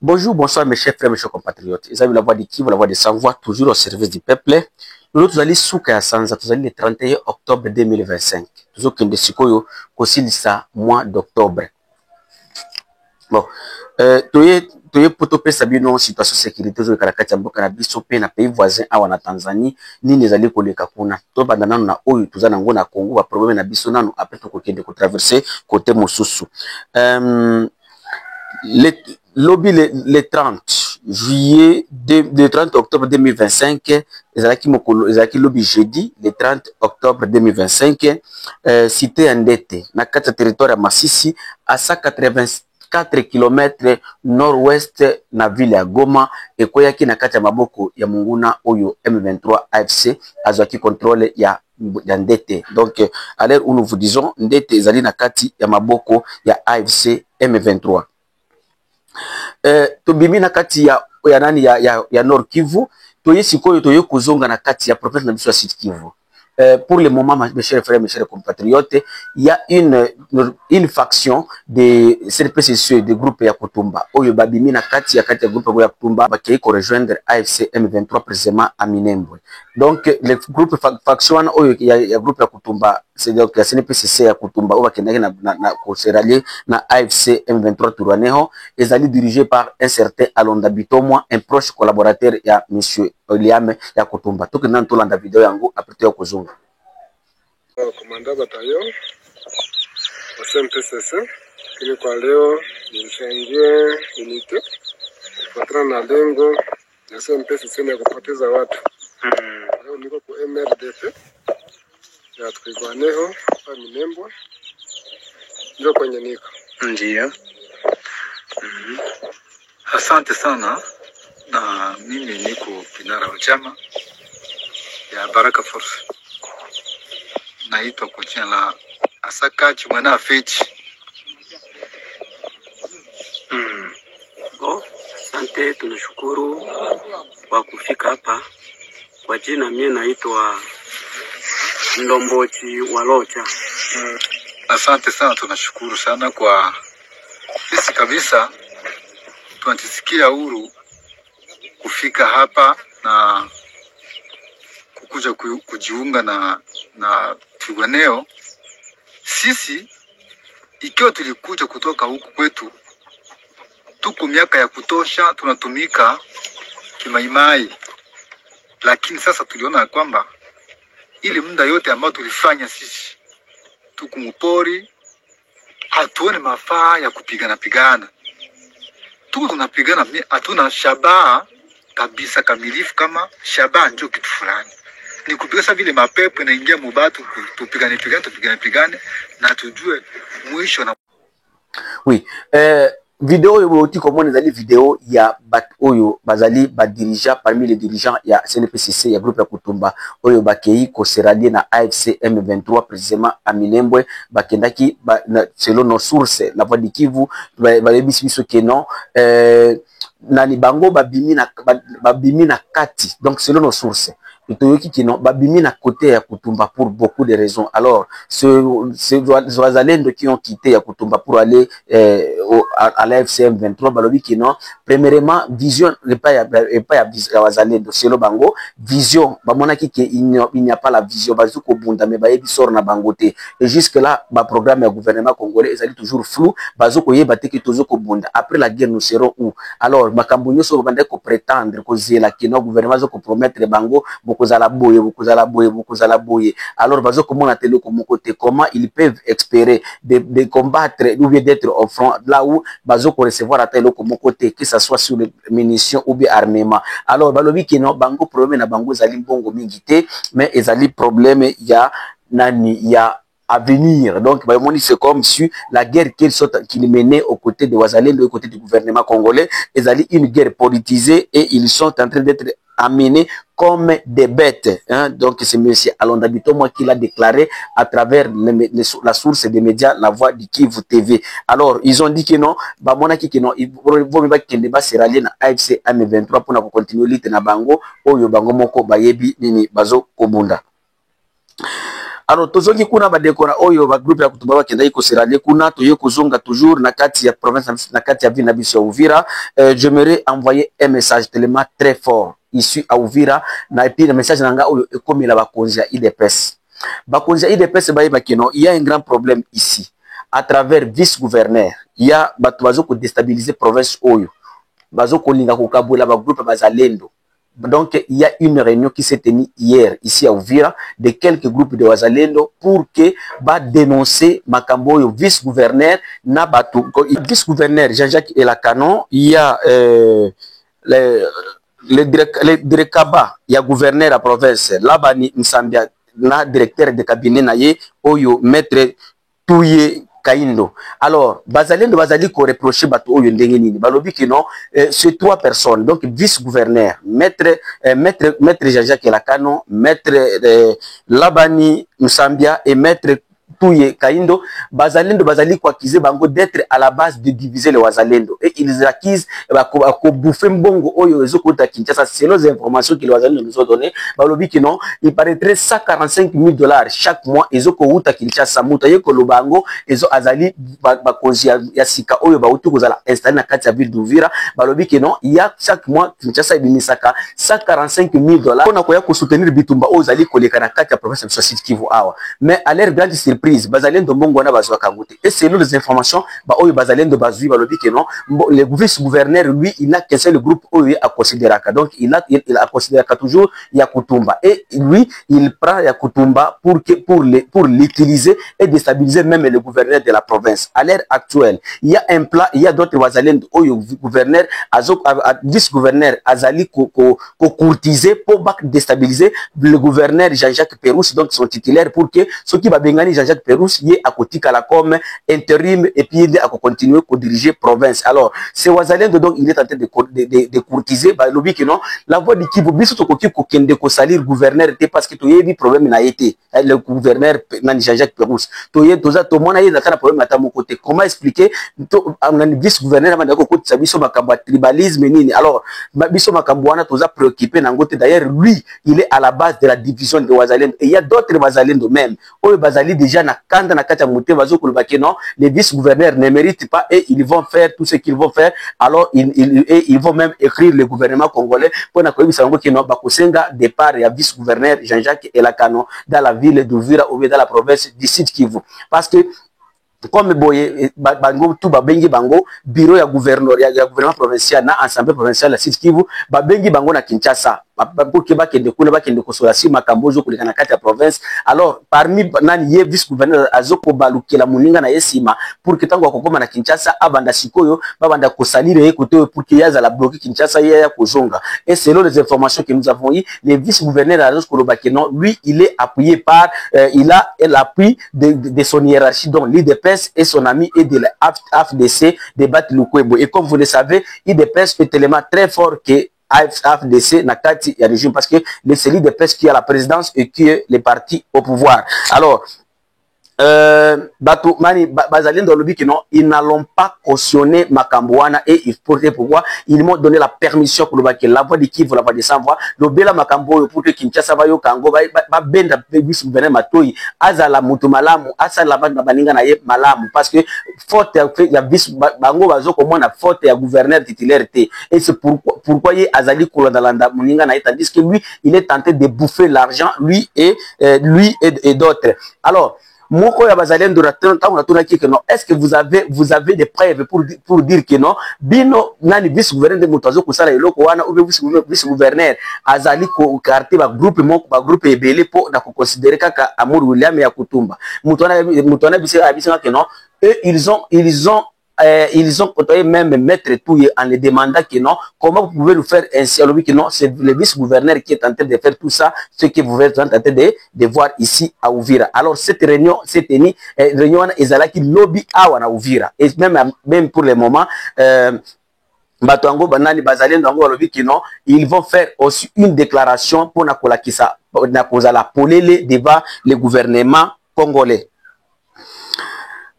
Bonjour, bonsoir mes chers frères, mes chers compatriotes. Ils avaient la voix de qui, la voix de sans voix, toujours au service du peuple. Nous allons souka sanza, nous allons le 31 octobre 2025. Nous allons de sikoyo, aussi ça mois d'octobre. Bon, toye poto pesa bino situation sécurité zo karakati mboka na biso pe na pays voisin awa na Tanzanie nini ezali koleka kuna to banda nanu na oyo tuzana ngo na Congo ba problème na biso nanu après to kokende ko traverser côté mosusu. Le 30 juillet, le 30 octobre 2025, ezalaki lobby jeudi, le 30 octobre 2025, cité Ndete, na kati territoire ya Masisi, à 184 km nord-ouest na ville ya Goma, ekoyaki na kati ya maboko ya munguna oyo M23 AFC, azwaki contrôle ya Ndete. Donc, à l'heure où nous vous disons, Ndete ezali na kati ya maboko ya AFC M23. Tobimi na kati ya nani ya Nord Kivu, toye sikoyo toye kozonga na kati ya province na biso ya Sud Kivu. Pour le moment, mes chers frères, mes chers compatriotes, il y a une faction de CPCC, de groupe Yakutumba. Oyo babimi na kati ya groupe Yakutumba qui est rejoindre AFC M23 précisément à Minembwe. Donc le groupe faction oyo ya groupe Yakutumba, c'est donc la CPCC Yakutumba oyo bakendaki na koseralier na AFC M23 Touraneo, ils allaient dirigé par un certain Alonda Bitomwa, un proche collaborateur ya monsieur Liam Yakutumba. Toke nan tolanda video yango après to kozonga. Komanda bataillon wa CMPCC kile kwa leo nilichangia unite patana na lengo ya CMPCC na kupoteza watu. Leo niko kwa MRDP ya Twigwaneho hapa Minembwe, ndio kwenye niko. Ndio. Asante sana, na mimi niko kinara wa chama ya Baraka Force. Naitwa kwa jina la Asakachi Mwana Fechi. Asante, tunashukuru kwa kufika hapa. Kwa jina mimi naitwa Ndombochi Walocha. Asante sana, tunashukuru sana kwa sisi kabisa tunajisikia huru kufika hapa na kukuja kujiunga na Twigwaneho. Sisi ikiwa tulikuja kutoka huku kwetu, tuko miaka ya kutosha tunatumika kimaimai, lakini sasa tuliona kwamba ile muda yote ambao tulifanya sisi tuko mpori, hatuone mafaa ya kupigana. Tuko tunapigana, hatuna shabaha kabisa kamilifu kama shabaha ndio kitu fulani. Ni kupiga vile mapepo inaingia mubatu, tupigane na tujue mwisho na. Oui, vidéo yo oti comment ezali vidéo ya bat oyo bazali ba dirigeant parmi les dirigeants ya CNPCC ya groupe ya Kutumba oyo bakei ko seralier na AFC M23 précisément à Minembwe bakendaki selon nos sources la voix de Kivu balebisi biso ke non nani bango babimi na kati, donc selon nos sources itoyoki kino babimi na côté ya Kutumba pour beaucoup de raisons. Alors ces Wazalendo qui ont quitté ya Kutumba pour aller à l'AFC M23 balobi kino premièrement vision pas ya Wazalendo selon bango vision bamona ki il n'y a pas la vision bazuko bunda mais bayebi sort na bangote et jusque là ba programme ya gouvernement congolais ezali toujours flou bazuko yeba te ki tozoko bunda après la guerre nous serons où. Alors makambo nyoso bande ko prétendre ko zela kino gouvernement zo ko promettre bango bokozala boye. Alors bazo komona telo komo côté comment ils peuvent espérer de combattre ou bien d'être au front là où bazo ko recevoir telo komo côté que ça soit sur les munitions ou bien armement. Alors balobi kino bango problème na bango zali mbongo mingi te mais ezali problème ya nani ya à venir. Donc c'est comme si la guerre qu'ils menaient aux côtés de Wazalendo, aux côtés du gouvernement congolais, ils allaient une guerre politisée et ils sont en train d'être amenés comme des bêtes. Donc c'est M. Alonda Bitomwa qui l'a déclaré à travers la source des médias, la voix du Kivu TV. Alors ils ont dit que non, il vaut mieux qu'il ne se rallier à AFC M23 pour continuer l'ité na bango, oyo bango moko bayebi nini bazo kobunda. Alors tozoki kuna ba dekora oyo ba groupe ya kutumba bakenda iko serale kuna toye kozonga toujours na kati ya province na kati ya ville na biso ya Uvira. J'aimerais envoyer un message tellement très fort ici à Uvira na et puis le message nanga oyo ekomela bakonzi ya IDPS. Bakonzi ya IDPS baye bakeno, il y a un grand problème ici. À travers vice-gouverneur, il y a bato bazo ko déstabiliser province oyo. Bazo ko linga ko kabula ba groupe bazalendo. Donc, il y a une réunion qui s'est tenue hier, ici à Uvira, de quelques groupes de Wazalendo pour que va dénoncer Makambo, vice-gouverneur, Nabatou. Vice-gouverneur Jean-Jacques Elakanon, il y a le directeur, il y a gouverneur à la province, Labani Msambia, na directeur de cabinet naye, Oyo, maître Touye Kaindo. Alors, Bazalendo Bazali ko reproché bato oyo ndenge nini. Balobi ki non, c'est 3 personnes. Donc, vice-gouverneur, maître Jean-Jacques Elakanon, maître Labani Msambia et maître Touye Kaindo, Bazalendo Bazali ko accusé bango d'être à la base de diviser les Wazalendo. Et ils accusent ko bouffer mbongo oyo ezokota Kinshasa. Selon les informations que les Wazalendo nous ont données, balobi ki non, il paraîtrait $145 000 chaque mois ezoko uta Kinshasa. Mutaye ko lobango ezo azali bakonzi ya sika oyo ba utu kozala installé na kati ya ville d'Uvira. Balobi ki non, il y a chaque mois Kinshasa ebimisaka $145 000 pour na koya ko soutenir bitumba oyo zali koleka na kati ya province de Sud Kivu awa. Mais à leur grande surprise, Bazalendo mbongo na bazwa kangote. Et selon les informations, ba oyo Bazalendo bazui balobi que non, le vice-gouverneur lui, il n'a qu'un seul groupe oyo a considéré. Donc il a considéré toujours Yakutumba. Et lui, il prend Yakutumba pour l'utiliser et déstabiliser même le gouverneur de la province. À l'heure actuelle, il y a un plan, il y a d'autres Bazalendo oyo gouverneur, vice-gouverneur Azali ko courtiser pour déstabiliser le gouverneur Jean-Jacques Pérouse, donc son titulaire, pour que ceux qui va bengani Jean-Jacques Pérouse y est à côté la comme intérim et puis il a continuer à diriger province. Alors, c'est Wazalendo donc il est en train de courtiser bah lobby que non la voix de qui vous biso to koki ko kende ko salir gouverneur était parce que to yebi problème na été le gouverneur Jean-Jacques Pérouse to ye toza to mona ye zakana problème ata mon côté. Comment expliquer to amna vice gouverneur amanda ko koti biso makambo tribalisme nini. Alors, biso makambo wana toza préoccupé na ngote. D'ailleurs lui, il est à la base de la division de Wazalendo et il y a d'autres Wazalendo même. Oyo Bazali déjà na kanda na kata mouté vazo kolobake non, les vice-gouverneurs ne méritent pas et ils vont faire tout ce qu'ils vont faire. Alors ils vont même écrire le gouvernement congolais pour na koyebi sango ki non bakosenga départ ya vice-gouverneur Jean-Jacques Elakanon dans la ville d'Uvira ou dans la province du Sud Kivu. Parce que comme boye bango tout babengi bango bureau ya gouvernement provincial na assemblée provinciale la Sud Kivu babengi bango na Kinshasa pour que bakende kuna bakende kosola si makambo zo kulika na kati ya province. Alors parmi nani ye vice gouverneur azoko balukela muninga na yesima pour que tango akokoma na Kinshasa abanda sikoyo babanda kosalire ye kote pour que yaza la bloquer Kinshasa ya kozonga. Et selon les informations que nous avons eu, le vice gouverneur Aros Kolobakeno lui il est appuyé par il a l'appui de son hiérarchie donc l'IDPS et son ami et de la AFDC de Bat Lukwebo. Et comme vous le savez, IDPS est tellement très fort que AFDC na kati ya régime parce que c'est l'IDPS qui a la présidence et qui est le parti au pouvoir. Alors Bato Mani Bazalendo lobi que non, ils n'allont pas cautionner Makambouana et il faut pourquoi ils m'ont donné la permission pour le la voix de Kivu, la voix de Savoie, le bela Makambo pour que Kinshasa va yo Kango ba benda bis gouverneur Matoyi azala mutu malamu asala banda baninga na ye malamu parce que faute ya bis bango bazo comme on a faute ya gouverneur titulaire et c'est pourquoi il azali kolanda muninga na tandis que lui il est tenté de bouffer l'argent lui et d'autres. Alors Moko ya Bazalendo est-ce que vous avez des preuves pour dire que non bino nani vice gouverneur de Moutazo kusala eloko wana ou vice gouverneur azali ko quartier ba groupe moko ba groupe ebele po na ko considérer kaka Amour William ya Kutumba mutona bisa que non eux ils ont côtoyé même Maître Touye en les demandant que non, comment vous pouvez nous faire ainsi? Alors oui que non, c'est le vice-gouverneur qui est en train de faire tout ça, ce que vous êtes en train de voir ici à Uvira. Alors cette réunion, qui lobby à Uvira. Et même pour le moment, Batango Banani Bazalendo lobby que non, ils vont faire aussi une déclaration pour la polele devant le gouvernement congolais.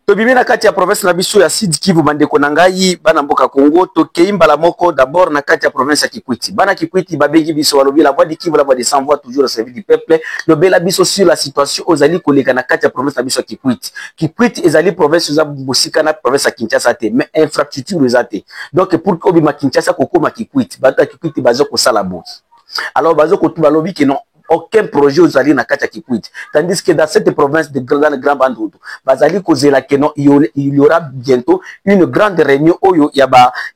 tobimi na kati ya province na biso ya Sud Kivu bandeko na ngai bana mboka Congo tokei mbala moko d'abord na kati ya province ya Kikwiti. Bana Kikwiti babengi biso balobi la voix du Kivu, la voix des sans voix, toujours au service du peuple. Lobela biso sur la situation ozali koleka na kati ya province na biso ya Kikwiti. Kikwiti ezali province za bosika na province ya Kinshasa te, mais infrastructure ezate. Donc pour ko bima Kinshasa kokoma Kikwiti, bata Kikwiti bazo ko sala boss. Alors bazo ko tu balobi que non aucun projet aux alliés na kati ya Kikwiti. Tandis que dans cette province de Grand Bandundu, bazali kozela que non, il y aura bientôt une grande réunion où il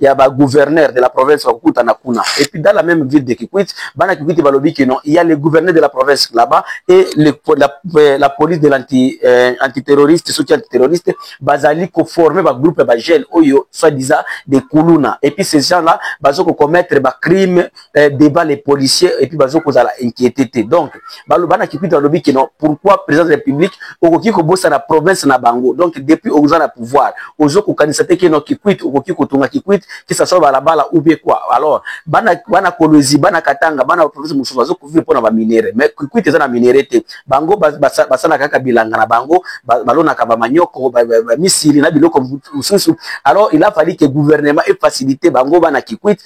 y a gouverneur de la province Wakuta na Kuna. Et puis dans la même ville de Kikwiti, bana Kikwiti balobi que non, il y a le gouverneur de la province là-bas et la police de l'antiterroriste, soutien antiterroriste, bazali ko former ba groupe ba gel oyo soi-disant des Kuluna. Et puis ces gens-là, bazo ko commettre ba crime devant les policiers et puis bazo ko zala inquiété. Donc, bana Kikwiti balobi que non, pourquoi président de la République okoki ko bossa na province na bango. Donc depuis oza na pouvoir, ozo ko kanisa te que non Kikwiti okoki ko tunga Kikwiti que ça soit balabala ou bien quoi. Alors, bana Kolwezi, bana Katanga, bana province mususu bazo ko vivre pona ba minere. Mais Kikwiti eza na minere te. Bango basana kaka bilanga na bango, balona ka ba manyoko, ba misili na biloko mususu. Alors, il a fallu que gouvernement ait facilité bango bana Kikwiti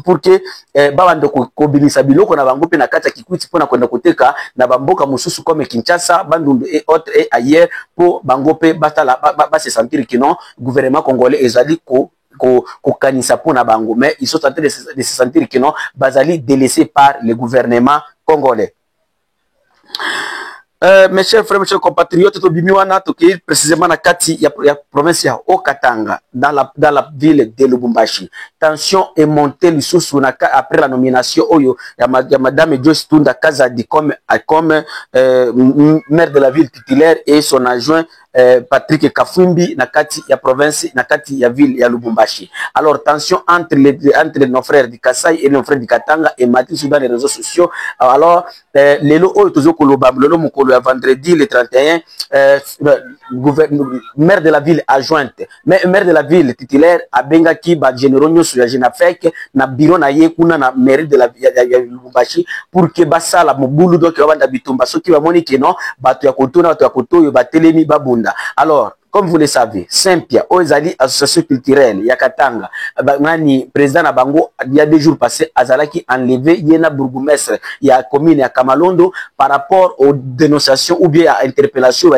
pour que babando ko bilisa biloko na bango pe na kata Kikwiti pona kwenda koteka na bamboka mususu comme Kinshasa, Bandundu et autres et ailleurs pour bango pe batala se sentir que non gouvernement congolais ezali ko kanisa pona bango, mais ils sont en train de se sentir que non bazali délaissés par le gouvernement congolais. Mes chers frères, mes chers compatriotes, tobimiwana toki précisément na kati ya province ya Okatanga dans la ville de Lubumbashi. Tension est montée lisusu après la nomination oyo ya madame Joyce Tunda Kazadi comme maire de la ville titulaire et son adjoint Patrick Kafumbi na kati ya province na kati ya ville ya Lubumbashi. Alors tension entre nos frères du Kasai et nos frères du Katanga et matin dans les réseaux sociaux. Alors lelo oyo tozo koloba lelo mokolo ya vendredi le 31 maire de la ville adjointe maire de la ville titulaire abenga ki ba généraux nyoso ya Jenafek na bureau na ye kuna na mairie de la Lubumbashi pour que basala mobulu donc banda bitumba soki ba moni que non bato ya kotona bato ya kotoyo batelemi babunda. Alors comme vous le savez, Saint-Pierre, Ozali, association culturelle, Yakatanga, Nani, président Nabango, il y a 2 jours passés, Azalaki enlevé, Yena bourgmestre, il y a commune à Kamalondo, par rapport aux dénonciations ou bien à interpellation,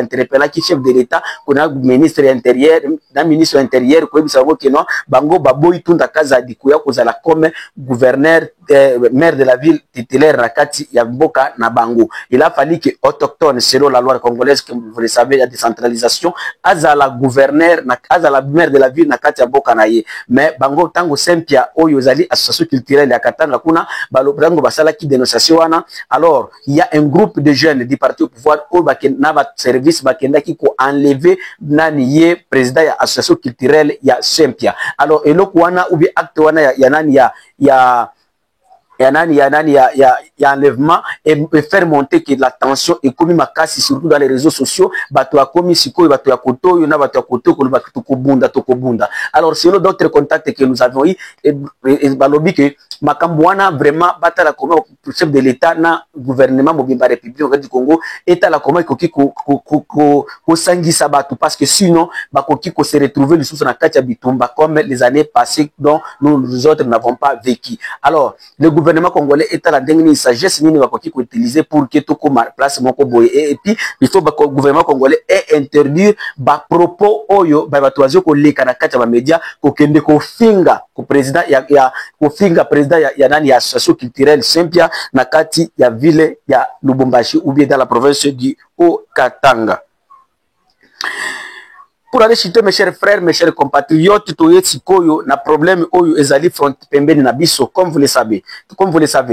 qui chef de l'État, qu'on a ministre intérieur, ministre intérieur, qu'on a dit non, Bango, Baboy, Tunda Kazadi, Kouya, Kozala, comme gouverneur, maire de la ville titulaire, Rakati, Yaboka, Nabango. Il a fallu que autochtones, selon la loi congolaise, comme vous le savez, il y a décentralisation, la gouverneur na la maire de la ville na kati ya boka na ye, mais bango tango Saint-Pierre oyo zali association culturelle ya Katanga kuna bango basala ki dénonciation wana. Alors il y a un groupe de jeunes du parti au pouvoir au bakena ba service bakenda ki ko enlever nani ye président ya association culturelle ya Saint-Pierre. Alors eloko wana ou bien acte wana ya nani ya enlèvement et faire monter que la tension est commis makasi surtout dans les réseaux sociaux, bato a commis siko bato ya koto yona bato ya koto ko bato tokobunda. Alors selon d'autres contacts que nous avons eu et balobi que makambwana vraiment batala comme chef de l'état na gouvernement mobimba république du Congo eta la comment koki ko sangisa bato parce que sinon bakoki ko se retrouver lisusu na kati ya bitumba comme les années passées dont nous autres n'avons pas vécu. Alors le gouvernement congolais est à la dernière sagesse ni va ko utiliser pour que tout comme place moko boye et puis il faut que le gouvernement congolais ait interdire ba propos oyo ba batoazo ko leka na kati ba média ko kende ko finga ko président ya ko finga président ya nani ya association culturelle Saint-Pierre na kati ya ville ya Lubumbashi ou bien dans la province du Haut-Katanga. Pour aller citer mes chers frères, mes chers compatriotes, Sikoyo na problème oyo ezali front pembeni na biso, comme vous le savez,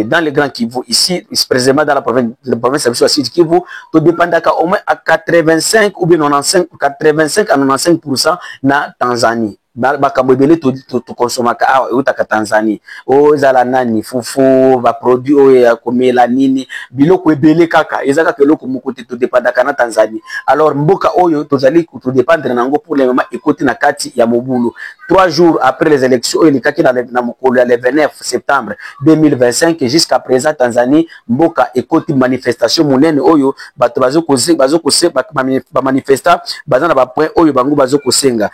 dans le Grand Kivu, ici, précisément dans la province de Sud Kivu, to dépendaka au moins à 85 ou bien 85 à 95% na Tanzanie. makambo ebele tokonsomaka awa eutaka Tanzanie oyo ezala nani fufu baproduit oyo ya komela nini biloko ebele kaka eza kaka eloko moko te todepandaka na Tanzanie. Alors mboka oyo tozali todépendre nango pour le moment ekoti na kati ya mobulu 3 jours après les élections oyo elikaki na mokolo ya le 29 septembre 2025 jusqu'à présent Tanzanie mboka ekoti manifestation monene oyo bato ba manifesta baza na ba point oyo bango bazokosenga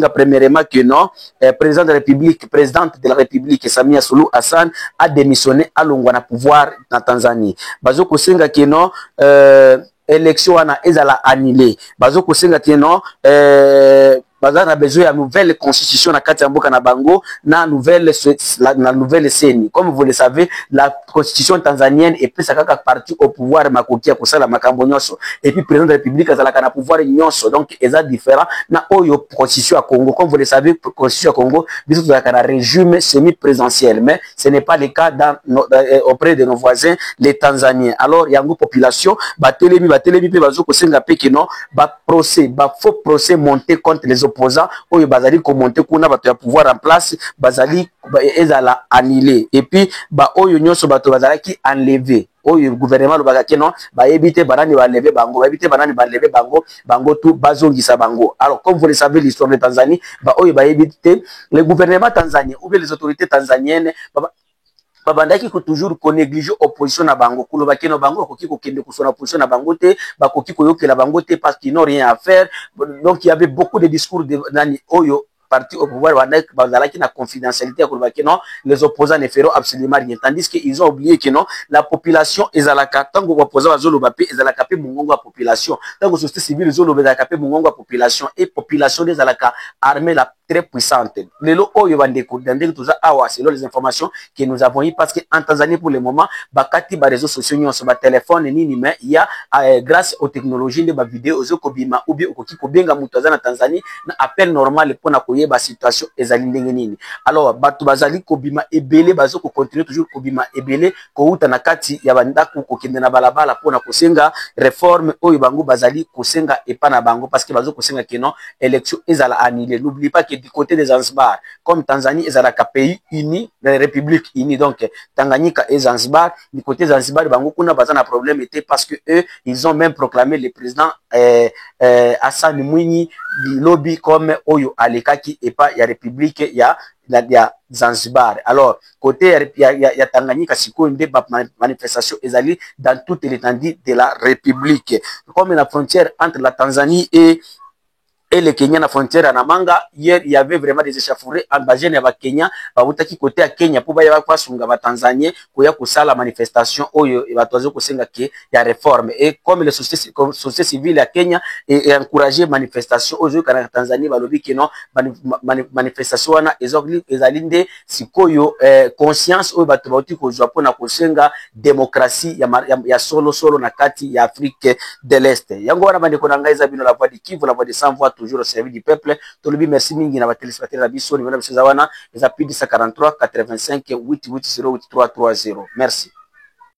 premièrement que non présidente de la République Samia Suluhu Hassan a démissionné alongwa na pouvoir na Tanzanie. Bazokosenga que non élection wana ezala annulé. Bazokosenga que non baza na besoin ya nouvelle constitution na kati ya mboka na bango na nouvelle CENI. Comme vous le savez, la constitution tanzanienne est plus kaka parti au pouvoir makoki ya kosala makambo nyonso et puis président de la République azalaka na pouvoir nyonso, donc eza différent na oyo constitution ya Congo. Comme vous le savez, constitution ya Congo biso tozalaka na régime semi-présidentiel, mais ce n'est pas le cas auprès de nos voisins les Tanzaniens. Alors yango population batelemi pe bazokosenga pe que non ba faux procès monté contre les opposants oyo bazali komonte kuna bato ya pouvoir en place bazali ezala annulé et puis ba oyo nyonso bato bazalaki enlevé oyo gouvernement lobaka ke non ba éviter banani ba lever bango ba éviter banani ba lever bango tout bazongisa bango. Alors comme vous le savez l'histoire de Tanzanie ba oyo ba éviter le gouvernement tanzanien ou bien les autorités tanzaniennes babandaki ko toujours ko négliger opposition na bango kuloba keno bango koki ko kende ko sona opposition na bango te bakoki ko yokela bango te parce qu'ils n'ont rien à faire. Donc il y avait beaucoup de discours de nani oyo parti au pouvoir bazalaki na confidentialité kuloba keno les opposants ne feront absolument rien, tandis que ils ont oublié que non la population ezalaka tango opposant bazoloba pe ezalaka pe mongongo ya population tango société civile ezoloba ezalaka pe mongongo ya population et population ezalaka armée la très puissante. Lelo oyo bandeko dandeki toza awa selon les informations que nous avons eu parce que en Tanzanie pour le moment bakati ba réseaux sociaux nyonso ba téléphone nini mais il y a grâce aux technologies de ba vidéo zo kobima ou bien okoki kobenga mutu aza na Tanzanie na appel normal pona koyeba situation ezali ndenge nini. Alors bato bazali kobima ebele bazo ko continuer toujours kobima ebele ko uta na kati ya bandako ko kende na balabala pona kosenga réforme oyo bango bazali kosenga epana bango parce que bazo kosenga que non élection ezala annulée. N'oublie pas que du côté des Zanzibar, comme Tanzanie est un pays uni, la République unie, donc Tanganyika et Zanzibar, du côté Zanzibar, bango kuna bazana problème était parce que eux, ils ont même proclamé le président Hassan Mwinyi lobby comme Oyo Alekaki et pas ya République ya Zanzibar. Alors côté ya Tanganyika siko nde manifestation ezali dans toute l'étendue de la République. Comme la frontière entre la Tanzanie et le Kenya na frontière à Namanga, hier il y avait vraiment des échauffourées en bas jeune avec Kenya, bautaki côté à Kenya pour ba kwa sunga ba Tanzanie koya kusala manifestation oyo e batozo kosenga ke ya réforme et comme les sociétés civiles à Kenya et encourager manifestation oyo kana Tanzanie balobi ke non manifestation na ezalinde sikoyo conscience oyo bato bauti ko jwa pona kosenga démocratie ya solo na kati ya Afrique de l'Est. Yango wana bande konanga ezabino la voix de Kivu, la voix de sans voix toujours au service du peuple. Tolobi merci mingi na ba téléspectateurs la biso ni bana biso zawana eza plus de 43 85 88 08 330. Merci.